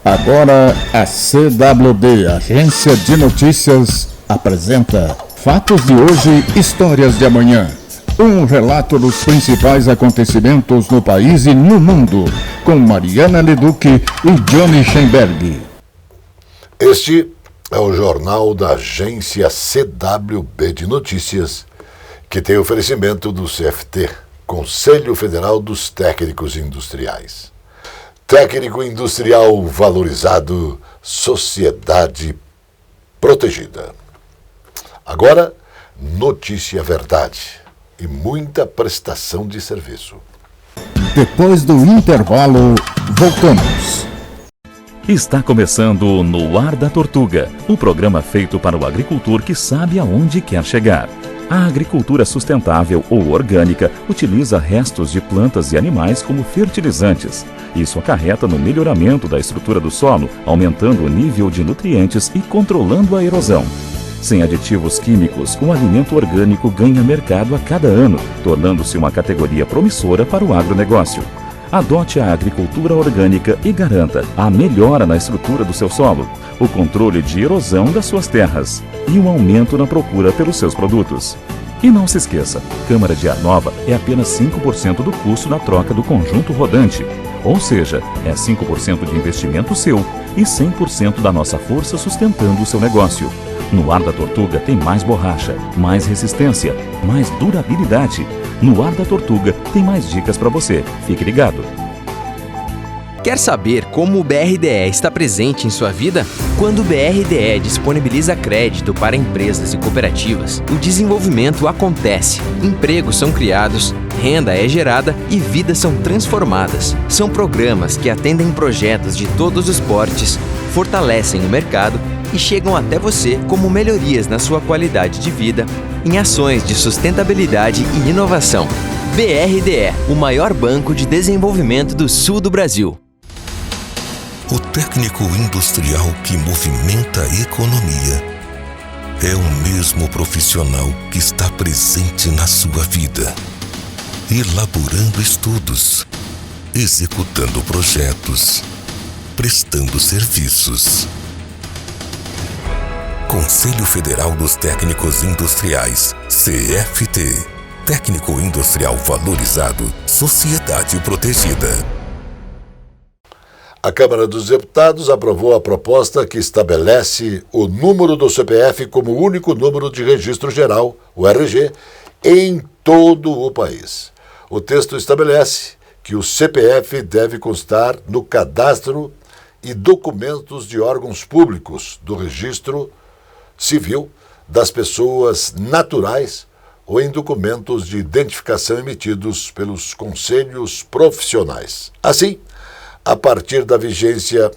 Agora a CWB, Agência de Notícias, apresenta Fatos de hoje, Histórias de amanhã. Um relato dos principais acontecimentos no país e no mundo, com Mariana Leduc e Johnny Schemberg. Este é o jornal da agência CWB de Notícias, que tem oferecimento do CFT, Conselho Federal dos Técnicos Industriais. Técnico industrial valorizado, sociedade protegida. Agora, notícia verdade e muita prestação de serviço. Depois do intervalo, voltamos. Está começando No Ar da Tortuga, o programa feito para o agricultor que sabe aonde quer chegar. A agricultura sustentável ou orgânica utiliza restos de plantas e animais como fertilizantes. Isso acarreta no melhoramento da estrutura do solo, aumentando o nível de nutrientes e controlando a erosão. Sem aditivos químicos, o alimento orgânico ganha mercado a cada ano, tornando-se uma categoria promissora para o agronegócio. Adote a agricultura orgânica e garanta a melhora na estrutura do seu solo, o controle de erosão das suas terras e um aumento na procura pelos seus produtos. E não se esqueça, câmara de ar nova é apenas 5% do custo na troca do conjunto rodante, ou seja, é 5% de investimento seu e 100% da nossa força sustentando o seu negócio. No Ar da Tortuga tem mais borracha, mais resistência, mais durabilidade. No Ar da Tortuga tem mais dicas para você. Fique ligado. Quer saber como o BRDE está presente em sua vida? Quando o BRDE disponibiliza crédito para empresas e cooperativas, o desenvolvimento acontece, empregos são criados, renda é gerada e vidas são transformadas. São programas que atendem projetos de todos os portes, fortalecem o mercado e chegam até você como melhorias na sua qualidade de vida, em ações de sustentabilidade e inovação. BRDE, o maior banco de desenvolvimento do sul do Brasil. O técnico industrial que movimenta a economia é o mesmo profissional que está presente na sua vida, elaborando estudos, executando projetos, prestando serviços. Conselho Federal dos Técnicos Industriais, CFT. Técnico industrial valorizado, sociedade protegida. A Câmara dos Deputados aprovou a proposta que estabelece o número do CPF como o único número de registro geral, o RG, em todo o país. O texto estabelece que o CPF deve constar no cadastro e documentos de órgãos públicos do registro civil das pessoas naturais ou em documentos de identificação emitidos pelos conselhos profissionais. Assim, a partir da vigência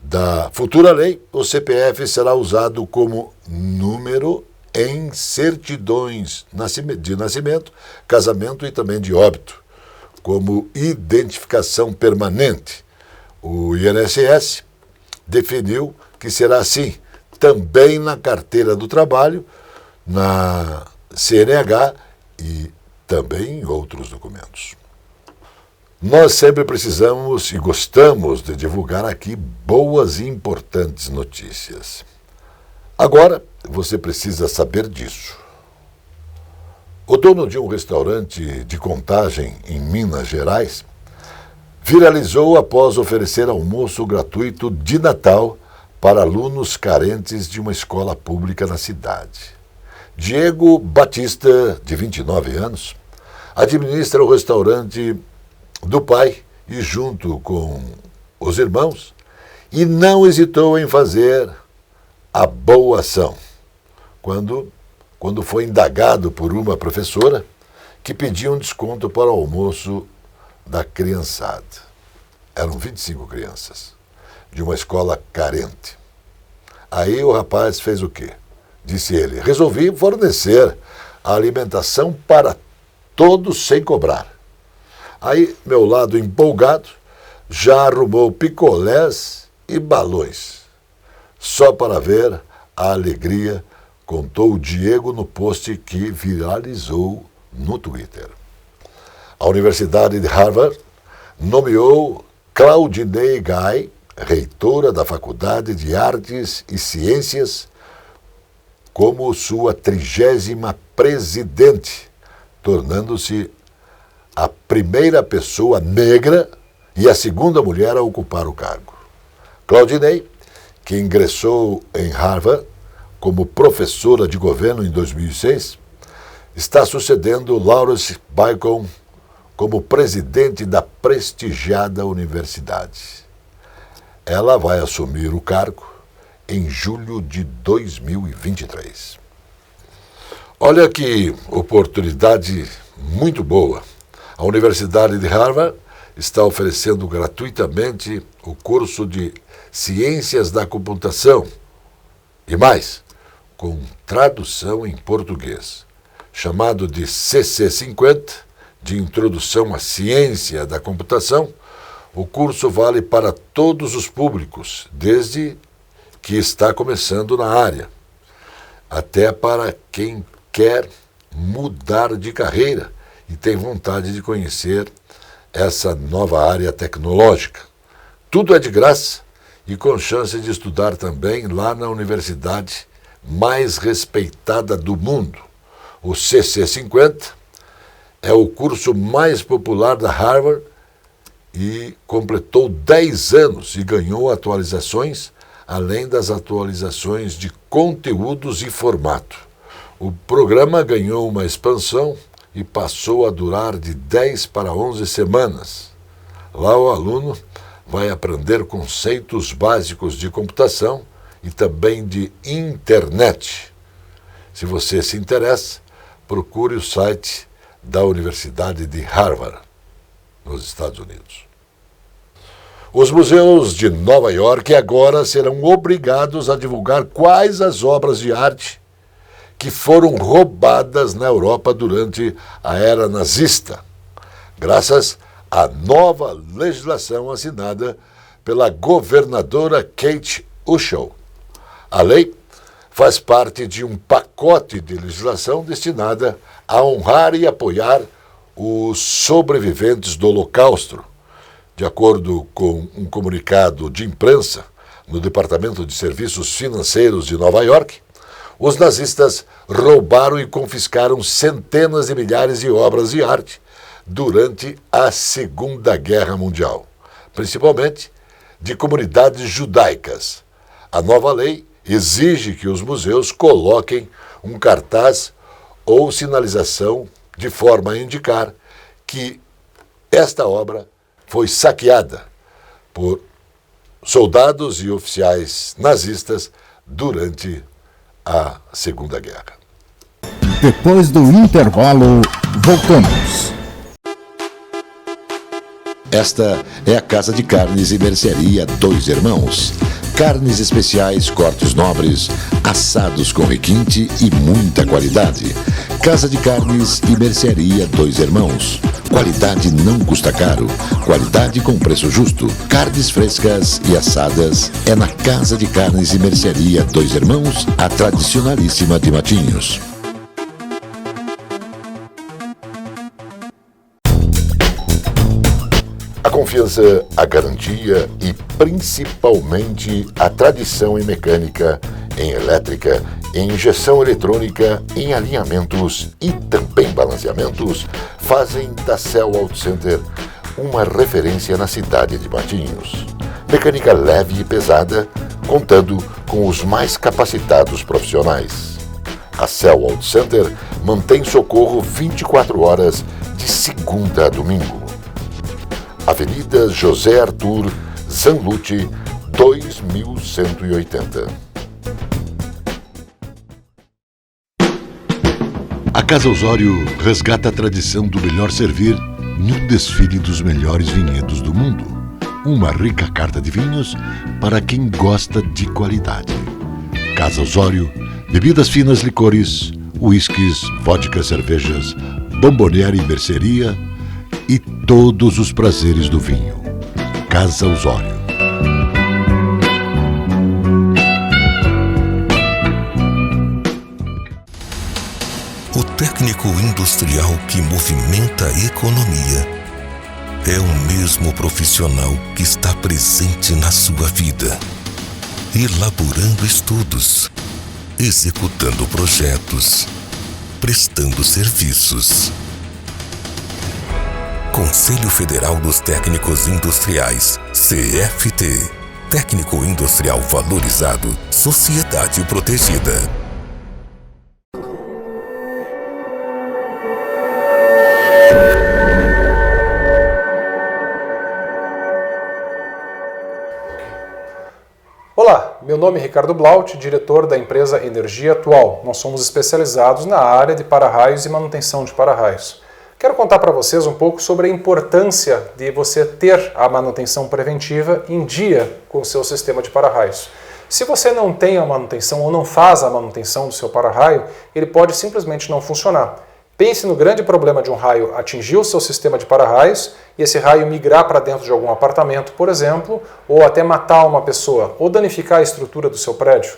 da futura lei, o CPF será usado como número em certidões de nascimento, casamento e também de óbito, como identificação permanente. O INSS definiu que será assim também na carteira do trabalho, na CNH e também em outros documentos. Nós sempre precisamos e gostamos de divulgar aqui boas e importantes notícias. Agora, você precisa saber disso. O dono de um restaurante de Contagem, em Minas Gerais, viralizou após oferecer almoço gratuito de Natal para alunos carentes de uma escola pública na cidade. Diego Batista, de 29 anos, administra o restaurante do pai e junto com os irmãos, e não hesitou em fazer a boa ação, quando foi indagado por uma professora que pediu um desconto para o almoço da criançada. Eram 25 crianças, de uma escola carente. Aí o rapaz fez o quê? Disse ele: resolvi fornecer a alimentação para todos sem cobrar. Aí, meu lado empolgado, já arrumou picolés e balões. Só para ver a alegria, contou o Diego no post que viralizou no Twitter. A Universidade de Harvard nomeou Claudinei Guy reitora da Faculdade de Artes e Ciências, como sua 30ª presidente, tornando-se a primeira pessoa negra e a segunda mulher a ocupar o cargo. Claudinei, que ingressou em Harvard como professora de governo em 2006, está sucedendo Lawrence Bacon como presidente da prestigiada universidade. Ela vai assumir o cargo em julho de 2023. Olha que oportunidade muito boa. A Universidade de Harvard está oferecendo gratuitamente o curso de Ciências da Computação e mais, com tradução em português, chamado de CC50, de Introdução à Ciência da Computação. O curso vale para todos os públicos, desde que está começando na área, até para quem quer mudar de carreira e tem vontade de conhecer essa nova área tecnológica. Tudo é de graça e com chance de estudar também lá na universidade mais respeitada do mundo. O CC50 é o curso mais popular da Harvard e completou 10 anos e ganhou atualizações, além das atualizações de conteúdos e formato. O programa ganhou uma expansão e passou a durar de 10 para 11 semanas. Lá o aluno vai aprender conceitos básicos de computação e também de internet. Se você se interessa, procure o site da Universidade de Harvard, nos Estados Unidos. Os museus de Nova York agora serão obrigados a divulgar quais as obras de arte que foram roubadas na Europa durante a era nazista, graças à nova legislação assinada pela governadora Kate Upshaw. A lei faz parte de um pacote de legislação destinada a honrar e apoiar os sobreviventes do Holocausto. De acordo com um comunicado de imprensa no Departamento de Serviços Financeiros de Nova York, os nazistas roubaram e confiscaram centenas de milhares de obras de arte durante a Segunda Guerra Mundial, principalmente de comunidades judaicas. A nova lei exige que os museus coloquem um cartaz ou sinalização de forma a indicar que esta obra foi saqueada por soldados e oficiais nazistas durante a Segunda Guerra. Depois do intervalo, voltamos. Esta é a Casa de Carnes e Mercearia Dois Irmãos. Carnes especiais, cortes nobres, assados com requinte e muita qualidade. Casa de Carnes e Mercearia Dois Irmãos. Qualidade não custa caro. Qualidade com preço justo. Carnes frescas e assadas é na Casa de Carnes e Mercearia Dois Irmãos, a tradicionalíssima de Matinhos. A confiança, a garantia e principalmente a tradição em mecânica, em elétrica, em injeção eletrônica, em alinhamentos e também balanceamentos fazem da Cell Auto Center uma referência na cidade de Matinhos. Mecânica leve e pesada, contando com os mais capacitados profissionais. A Cell Auto Center mantém socorro 24 horas de segunda a domingo. Avenida José Arthur Zanlucci, 2180. A Casa Osório resgata a tradição do melhor servir no desfile dos melhores vinhedos do mundo. Uma rica carta de vinhos para quem gosta de qualidade. Casa Osório, bebidas finas, licores, uísques, vodka, cervejas, bomboniere e mercearia e todos os prazeres do vinho. Casa Osório. O técnico industrial que movimenta a economia É o mesmo profissional que está presente na sua vida, elaborando estudos, executando projetos, prestando serviços. Conselho Federal dos Técnicos Industriais, CFT. Técnico Industrial Valorizado, Sociedade Protegida. Olá, meu nome é Ricardo Blaut, diretor da empresa Energia Atual. Nós somos especializados na área de para-raios e manutenção de para-raios. Quero contar para vocês um pouco sobre a importância de você ter a manutenção preventiva em dia com o seu sistema de para-raios. Se você não tem a manutenção ou não faz a manutenção do seu para-raio, ele pode simplesmente não funcionar. Pense no grande problema de um raio atingir o seu sistema de para-raios e esse raio migrar para dentro de algum apartamento, por exemplo, ou até matar uma pessoa, ou danificar a estrutura do seu prédio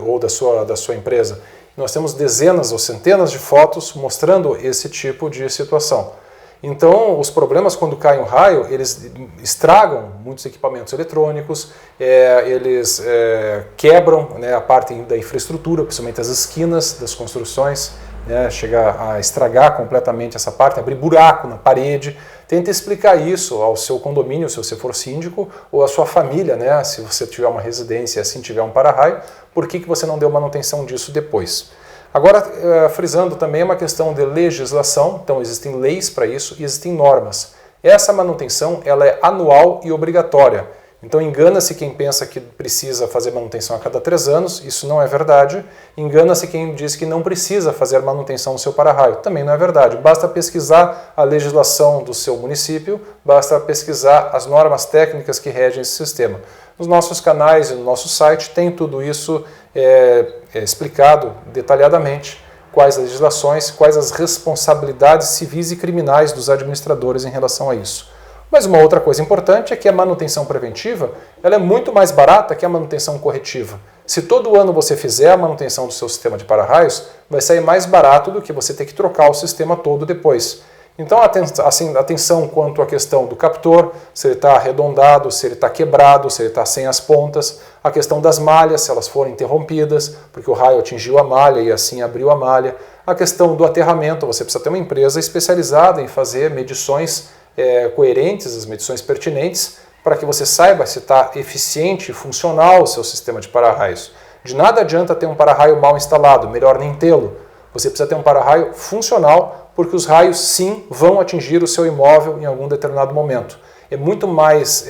ou da sua empresa. Nós temos dezenas ou centenas de fotos mostrando esse tipo de situação. Então, os problemas quando cai um raio, eles estragam muitos equipamentos eletrônicos, eles quebram, né, a parte da infraestrutura, principalmente as esquinas das construções, né, chega a estragar completamente essa parte, abrir buraco na parede. Tente explicar isso ao seu condomínio, se você for síndico, ou à sua família, né, se você tiver uma residência e assim tiver um para-raio, por que você não deu manutenção disso depois. Agora, frisando também uma questão de legislação, então existem leis para isso e existem normas. Essa manutenção ela é anual e obrigatória. Então engana-se quem pensa que precisa fazer manutenção a cada 3 anos, isso não é verdade. Engana-se quem diz que não precisa fazer manutenção no seu para-raio, também não é verdade. Basta pesquisar a legislação do seu município, basta pesquisar as normas técnicas que regem esse sistema. Nos nossos canais e no nosso site tem tudo isso explicado detalhadamente, quais as legislações, quais as responsabilidades civis e criminais dos administradores em relação a isso. Mas uma outra coisa importante é que a manutenção preventiva ela é muito mais barata que a manutenção corretiva. Se todo ano você fizer a manutenção do seu sistema de para-raios, vai sair mais barato do que você ter que trocar o sistema todo depois. Então atenção quanto à questão do captor, se ele está arredondado, se ele está quebrado, se ele está sem as pontas, a questão das malhas, se elas forem interrompidas, porque o raio atingiu a malha e assim abriu a malha, a questão do aterramento, você precisa ter uma empresa especializada em fazer medições coerentes, as medições pertinentes, para que você saiba se está eficiente e funcional o seu sistema de para-raios. De nada adianta ter um para-raio mal instalado, melhor nem tê-lo. Você precisa ter um para-raio funcional, porque os raios sim vão atingir o seu imóvel em algum determinado momento. É muito mais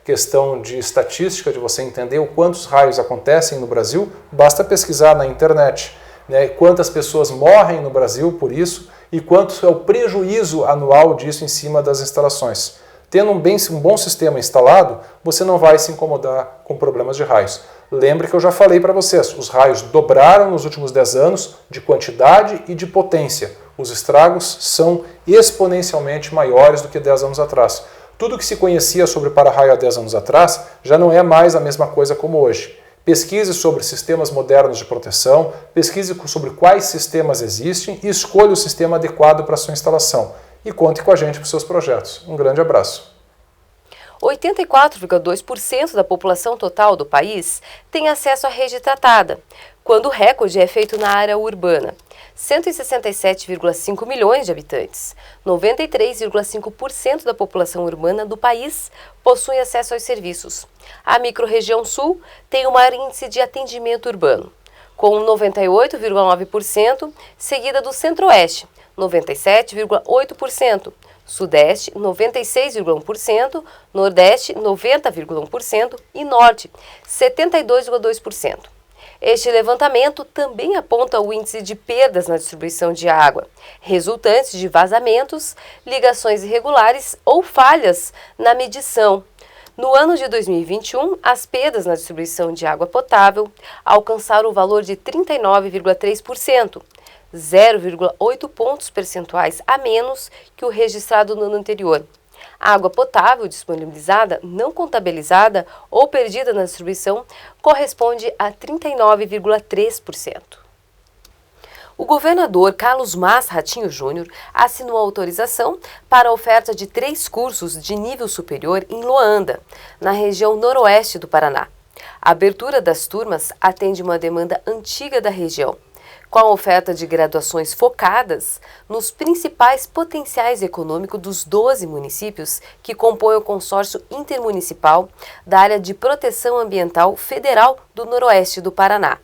questão de estatística, de você entender o quantos raios acontecem no Brasil, basta pesquisar na internet, né, quantas pessoas morrem no Brasil por isso e quanto é o prejuízo anual disso em cima das instalações. Tendo um bom sistema instalado, você não vai se incomodar com problemas de raios. Lembre que eu já falei para vocês, os raios dobraram nos últimos 10 anos de quantidade e de potência. Os estragos são exponencialmente maiores do que 10 anos atrás. Tudo que se conhecia sobre para-raio há 10 anos atrás já não é mais a mesma coisa como hoje. Pesquise sobre sistemas modernos de proteção, pesquise sobre quais sistemas existem e escolha o sistema adequado para a sua instalação. E conte com a gente para os seus projetos. Um grande abraço. 84,2% da população total do país tem acesso à rede tratada, quando o recorde é feito na área urbana. 167,5 milhões de habitantes. 93,5% da população urbana do país possui acesso aos serviços. A microrregião sul tem o maior índice de atendimento urbano, com 98,9%, seguida do centro-oeste, 97,8%. Sudeste, 96,1%, Nordeste, 90,1% e Norte, 72,2%. Este levantamento também aponta o índice de perdas na distribuição de água, resultantes de vazamentos, ligações irregulares ou falhas na medição. No ano de 2021, as perdas na distribuição de água potável alcançaram o valor de 39,3%. 0,8 pontos percentuais a menos que o registrado no ano anterior. A água potável disponibilizada, não contabilizada ou perdida na distribuição corresponde a 39,3%. O governador Carlos Mas Ratinho Júnior assinou a autorização para a oferta de 3 cursos de nível superior em Loanda, na região noroeste do Paraná. A abertura das turmas atende uma demanda antiga da região, com a oferta de graduações focadas nos principais potenciais econômicos dos 12 municípios que compõem o consórcio intermunicipal da área de proteção ambiental federal do noroeste do Paraná.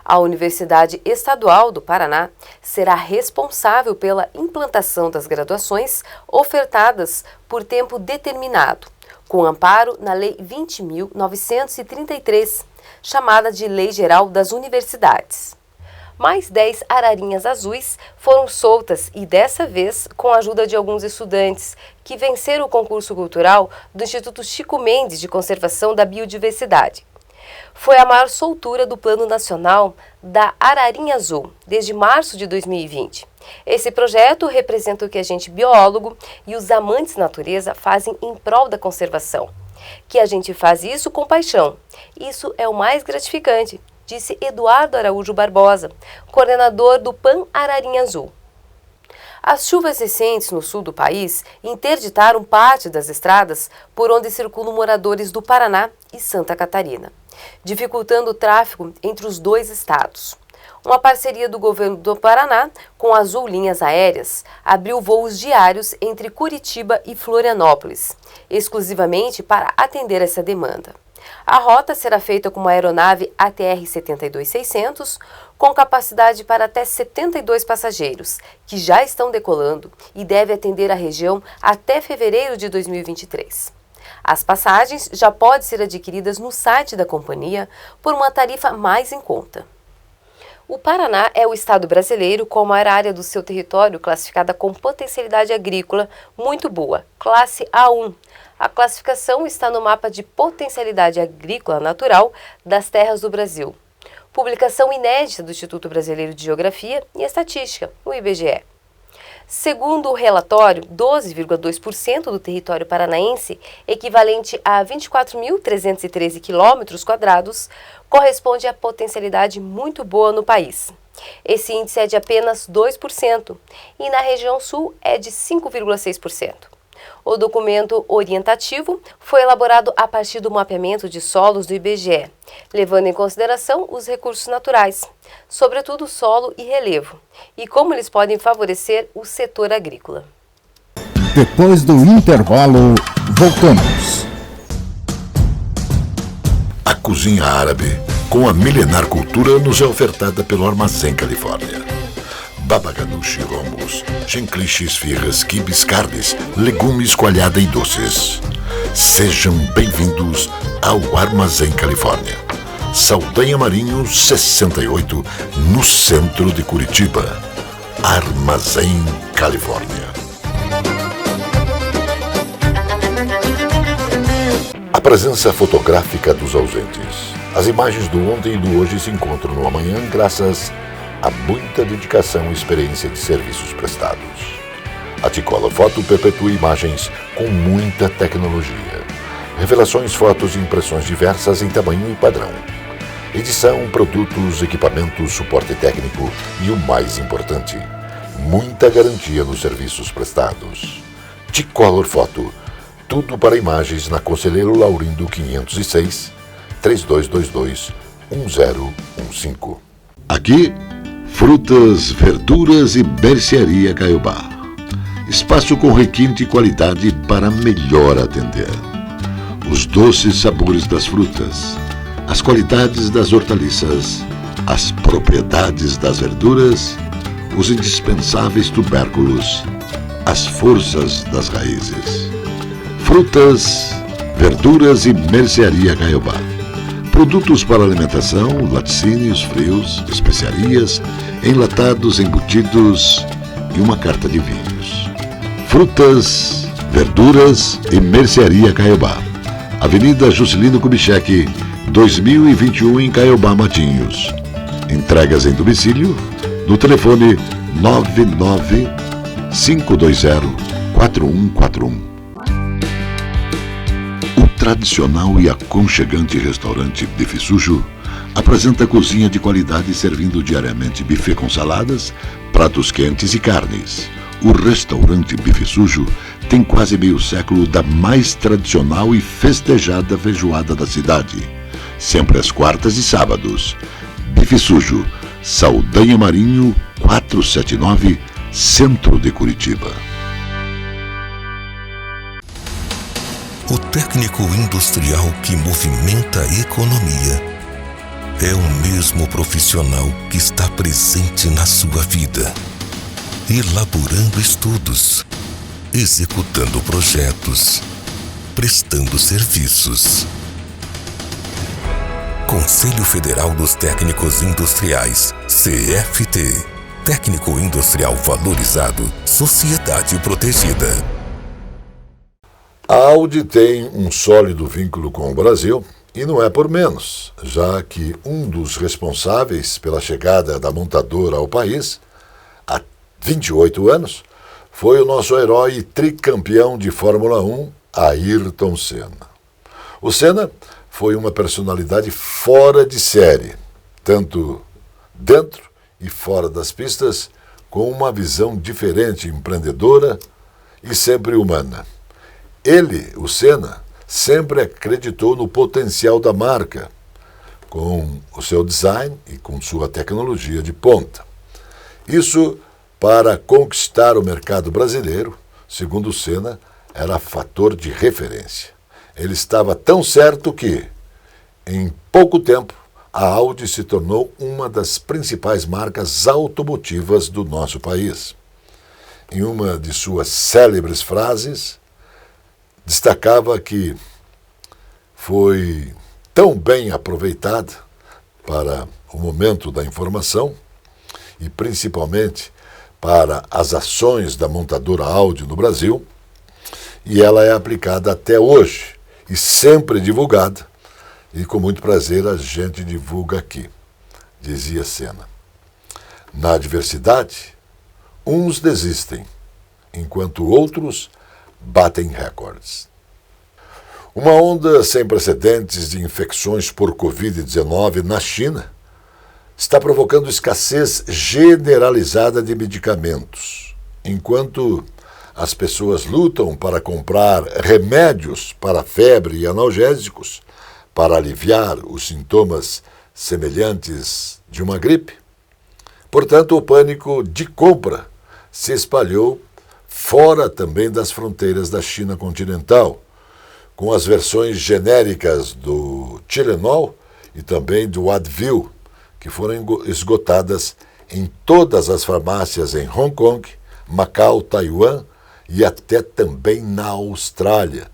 A Universidade Estadual do Paraná será responsável pela implantação das graduações ofertadas por tempo determinado, com amparo na Lei 20.933, chamada de Lei Geral das Universidades. Mais 10 ararinhas azuis foram soltas e dessa vez com a ajuda de alguns estudantes que venceram o concurso cultural do Instituto Chico Mendes de Conservação da Biodiversidade. Foi a maior soltura do Plano Nacional da Ararinha Azul desde março de 2020. Esse projeto representa o que a gente biólogo e os amantes da natureza fazem em prol da conservação. Que a gente faz isso com paixão. Isso é o mais gratificante, disse Eduardo Araújo Barbosa, coordenador do PAN Ararinha Azul. As chuvas recentes no sul do país interditaram parte das estradas por onde circulam moradores do Paraná e Santa Catarina, dificultando o tráfego entre os 2 estados. Uma parceria do governo do Paraná com a Azul Linhas Aéreas abriu voos diários entre Curitiba e Florianópolis, exclusivamente para atender essa demanda. A rota será feita com uma aeronave ATR-72-600, com capacidade para até 72 passageiros, que já estão decolando e deve atender a região até fevereiro de 2023. As passagens já podem ser adquiridas no site da companhia por uma tarifa mais em conta. O Paraná é o estado brasileiro com a maior área do seu território classificada com potencialidade agrícola muito boa, classe A1. A classificação está no mapa de potencialidade agrícola natural das terras do Brasil. Publicação inédita do Instituto Brasileiro de Geografia e Estatística, o IBGE. Segundo o relatório, 12,2% do território paranaense, equivalente a 24.313 km², corresponde à potencialidade muito boa no país. Esse índice é de apenas 2% e na região sul é de 5,6%. O documento orientativo foi elaborado a partir do mapeamento de solos do IBGE, levando em consideração os recursos naturais, sobretudo solo e relevo, e como eles podem favorecer o setor agrícola. Depois do intervalo, voltamos. A cozinha árabe, com a milenar cultura, nos é ofertada pelo Armazém Califórnia. Baba ganoush, hummus, chenklish, esfirras, quibes, carnes, legumes, coalhada e doces. Sejam bem-vindos ao Armazém Califórnia. Saldanha Marinho 68, no centro de Curitiba. Armazém Califórnia. A presença fotográfica dos ausentes. As imagens do ontem e do hoje se encontram no amanhã graças a muita dedicação e experiência de serviços prestados. A T-Color Foto perpetua imagens com muita tecnologia. Revelações, fotos e impressões diversas em tamanho e padrão. Edição, produtos, equipamentos, suporte técnico e o mais importante, muita garantia nos serviços prestados. T-Color Foto, tudo para imagens na Conselheiro Laurindo 506, 3222-1015. Aqui, frutas, verduras e mercearia Caiobá. Espaço com requinte e qualidade para melhor atender. Os doces sabores das frutas, as qualidades das hortaliças, as propriedades das verduras, os indispensáveis tubérculos, as forças das raízes. Frutas, verduras e mercearia Caiobá. Produtos para alimentação, laticínios, frios, especiarias, enlatados, embutidos e uma carta de vinhos. Frutas, verduras e mercearia Caiobá. Avenida Juscelino Kubitschek, 2021 em Caiobá, Matinhos. Entregas em domicílio no telefone 99520-4141. O tradicional e aconchegante restaurante Bife Sujo apresenta cozinha de qualidade servindo diariamente buffet com saladas, pratos quentes e carnes. O restaurante Bife Sujo tem quase meio século da mais tradicional e festejada feijoada da cidade. Sempre às quartas e sábados. Bife Sujo, Saldanha Marinho, 479, Centro de Curitiba. O técnico industrial que movimenta a economia é o mesmo profissional que está presente na sua vida, elaborando estudos, executando projetos, prestando serviços. Conselho Federal dos Técnicos Industriais, CFT. Técnico industrial valorizado, sociedade protegida. A Audi tem um sólido vínculo com o Brasil e não é por menos, já que um dos responsáveis pela chegada da montadora ao país, há 28 anos, foi o nosso herói e tricampeão de Fórmula 1, Ayrton Senna. O Senna foi uma personalidade fora de série, tanto dentro e fora das pistas, com uma visão diferente, empreendedora e sempre humana. Ele, o Senna, sempre acreditou no potencial da marca, com o seu design e com sua tecnologia de ponta. Isso para conquistar o mercado brasileiro, segundo o Senna, era fator de referência. Ele estava tão certo que, em pouco tempo, a Audi se tornou uma das principais marcas automotivas do nosso país. Em uma de suas célebres frases, destacava que foi tão bem aproveitada para o momento da informação e principalmente para as ações da montadora Audi no Brasil, e ela é aplicada até hoje e sempre divulgada, e com muito prazer a gente divulga aqui, dizia Senna. Na adversidade, uns desistem, enquanto outros batem recordes. Uma onda sem precedentes de infecções por Covid-19 na China está provocando escassez generalizada de medicamentos, enquanto as pessoas lutam para comprar remédios para febre e analgésicos para aliviar os sintomas semelhantes de uma gripe. Portanto, o pânico de compra se espalhou fora também das fronteiras da China continental, com as versões genéricas do Tylenol e também do Advil, que foram esgotadas em todas as farmácias em Hong Kong, Macau, Taiwan e até também na Austrália,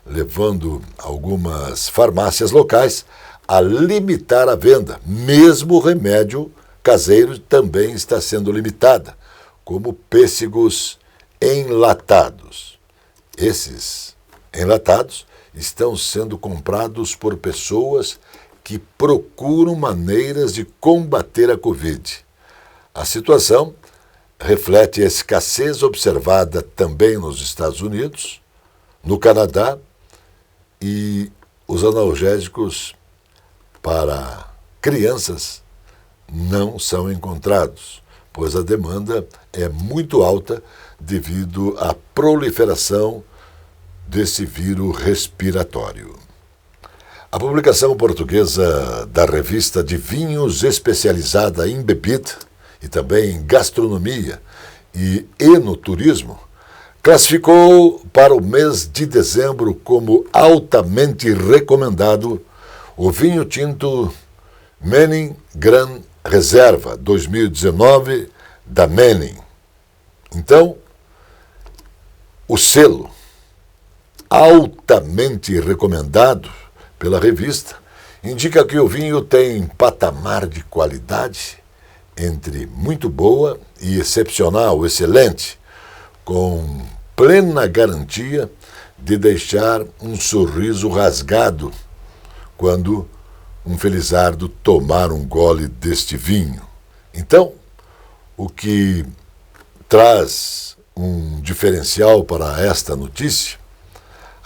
levando algumas farmácias locais a limitar a venda. Mesmo o remédio caseiro também está sendo limitada, como pêssegos enlatados. Esses enlatados estão sendo comprados por pessoas que procuram maneiras de combater a Covid. A situação reflete a escassez observada também nos Estados Unidos, no Canadá, e os analgésicos para crianças não são encontrados, pois a demanda é muito alta devido à proliferação desse vírus respiratório. A publicação portuguesa da revista de vinhos especializada em bebida e também em gastronomia e enoturismo classificou para o mês de dezembro como altamente recomendado o vinho tinto Menin Gran Reserva 2019 da Menin. Então, o selo altamente recomendado pela revista indica que o vinho tem patamar de qualidade entre muito boa e excepcional, excelente, com plena garantia de deixar um sorriso rasgado quando um felizardo tomar um gole deste vinho. Então, o que traz um diferencial para esta notícia,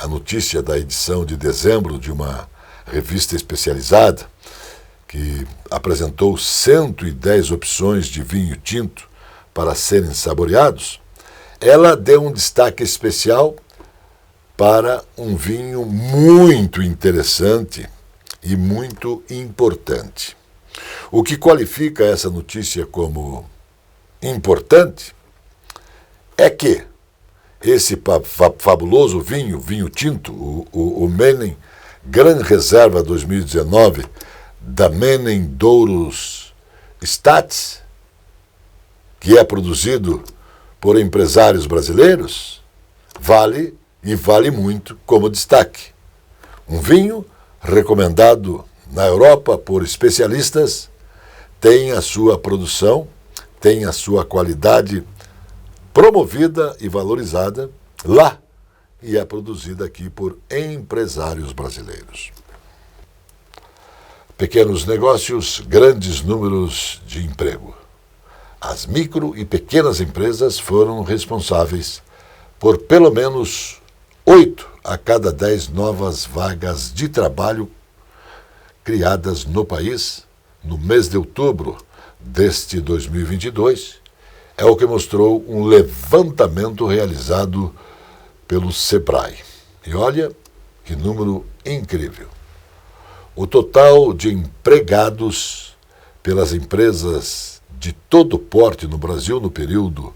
a notícia da edição de dezembro de uma revista especializada que apresentou 110 opções de vinho tinto para serem saboreados, ela deu um destaque especial para um vinho muito interessante e muito importante. O que qualifica essa notícia como importante é que esse fabuloso vinho tinto, o Menem Gran Reserva 2019, da Menem Douros Stats, que é produzido por empresários brasileiros, vale muito como destaque. Um vinho recomendado na Europa por especialistas, tem a sua produção, tem a sua qualidade promovida e valorizada lá e é produzida aqui por empresários brasileiros. Pequenos negócios, grandes números de emprego. As micro e pequenas empresas foram responsáveis por pelo menos 8 a cada 10 novas vagas de trabalho criadas no país no mês de outubro deste 2022, é o que mostrou um levantamento realizado pelo Sebrae. E olha que número incrível. O total de empregados pelas empresas de todo porte no Brasil no período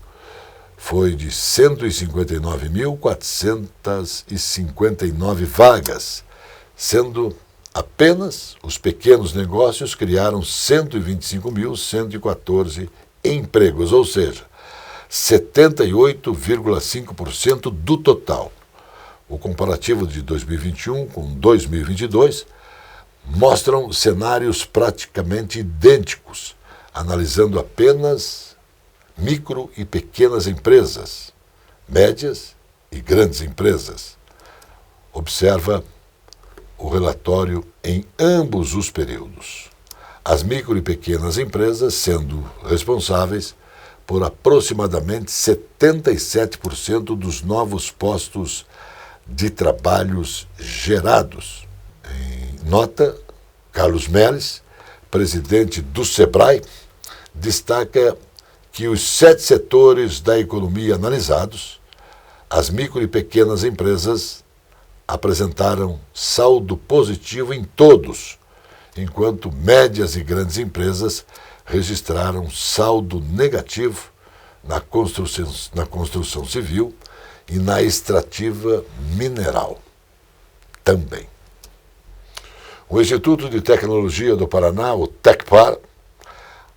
foi de 159.459 vagas, sendo apenas os pequenos negócios criaram 125.114 empregos, ou seja, 78,5% do total. O comparativo de 2021 com 2022 mostram cenários praticamente idênticos, analisando apenas micro e pequenas empresas, médias e grandes empresas. Observa o relatório em ambos os períodos. As micro e pequenas empresas sendo responsáveis por aproximadamente 77% dos novos postos de trabalhos gerados. Em nota, Carlos Melles, presidente do Sebrae, destaca que os 7 setores da economia analisados, as micro e pequenas empresas apresentaram saldo positivo em todos, enquanto médias e grandes empresas registraram saldo negativo na construção civil e na extrativa mineral também. O Instituto de Tecnologia do Paraná, o Tecpar,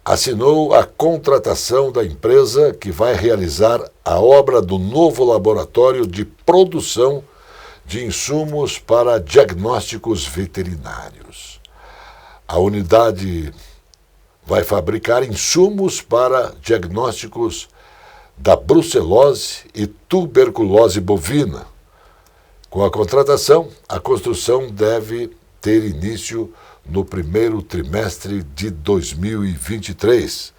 assinou a contratação da empresa que vai realizar a obra do novo laboratório de produção de insumos para diagnósticos veterinários. A unidade vai fabricar insumos para diagnósticos da brucelose e tuberculose bovina. Com a contratação, a construção deve ter início no primeiro trimestre de 2023,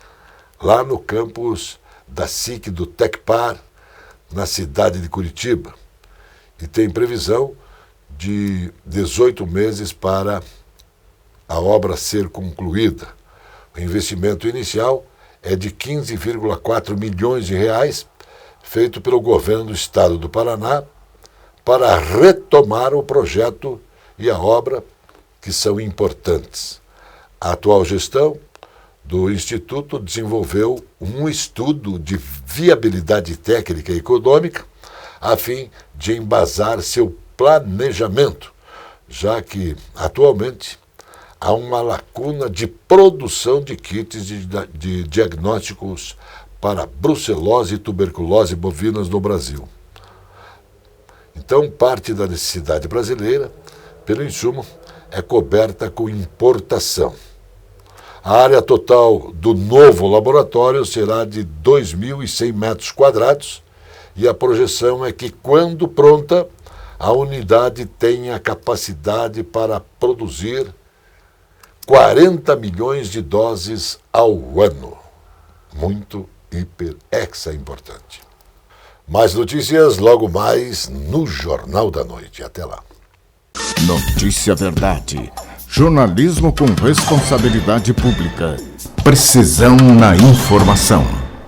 lá no campus da SIC do Tecpar, na cidade de Curitiba, e tem previsão de 18 meses para a obra ser concluída. O investimento inicial é de 15,4 milhões de reais, feito pelo governo do estado do Paraná, para retomar o projeto e a obra, que são importantes. A atual gestão do Instituto desenvolveu um estudo de viabilidade técnica e econômica a fim de embasar seu planejamento, já que, atualmente, há uma lacuna de produção de kits de diagnósticos para brucelose e tuberculose bovinas no Brasil. Então, parte da necessidade brasileira, pelo insumo, é coberta com importação. A área total do novo laboratório será de 2.100 metros quadrados e a projeção é que, quando pronta, a unidade tenha capacidade para produzir 40 milhões de doses ao ano. Muito, hiper, hexa importante. Mais notícias logo mais no Jornal da Noite. Até lá. Notícia Verdade. Jornalismo com responsabilidade pública. Precisão na informação.